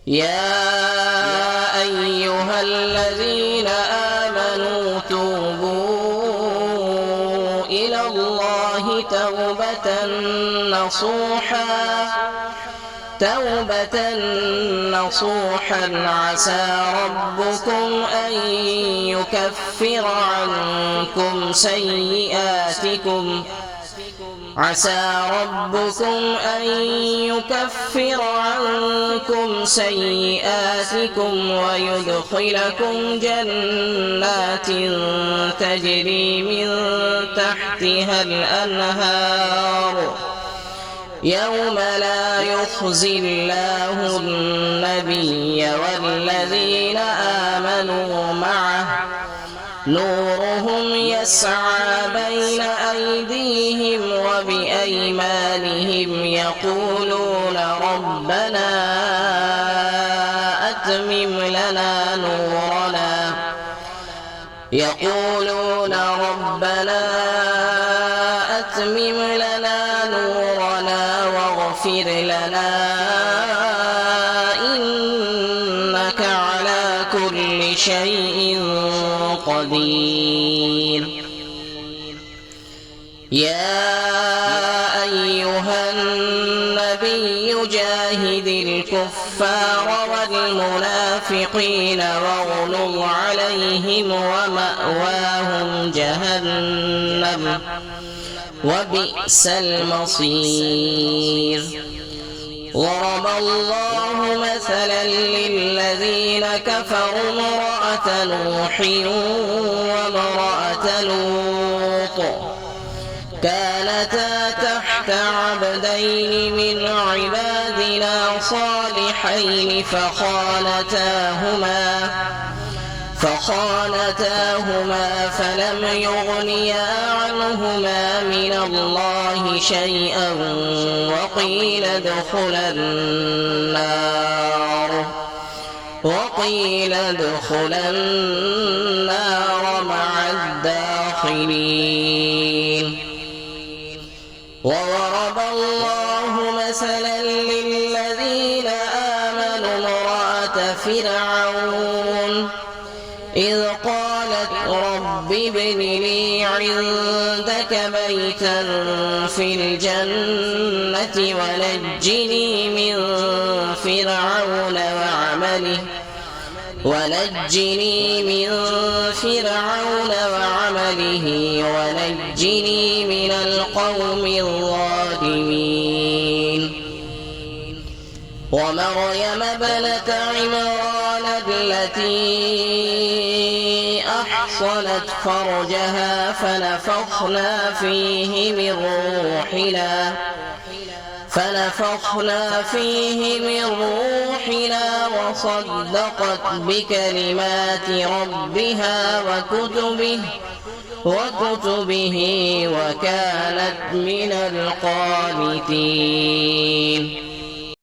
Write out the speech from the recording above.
يا أيها الذين آمنوا توبوا إلى الله توبة نصوحا عسى ربكم أن يكفر عنكم سيئاتكم ويدخلكم جنات تجري من تحتها الأنهار يوم لا يخزي الله النبي والذين آمنوا معه نورهم يسعى بين أيديهم وبأيمانهم يقولون ربنا أتمم لنا نورنا واغفر لنا إنك على كل شيء قدير. يا أيها النبي جاهد الكفار والمنافقين واغلظ عليهم ومأواهم جهنم وبئس المصير. ضرب الله مثلا للذين كفروا امرأة نوح وامرأة لوط كانتا تحت عبدين من عبادنا صالحين فخانتاهما فلم يغنيا عنهما من الله شيئا وقيل ادخلا النار مع الداخلين. وضرب الله مثلا للذين آمنوا امرأة فرعون إذ قالت رب ابن لي عندك بيتا في الجنة ونجني من فرعون وعمله ونجني من القوم الظالمين. ومريم ابنة عمران التي أحصنت فرجها فنفخنا فيه من روحنا وصدقت بكلمات ربها وكتبه وكانت من القانتين.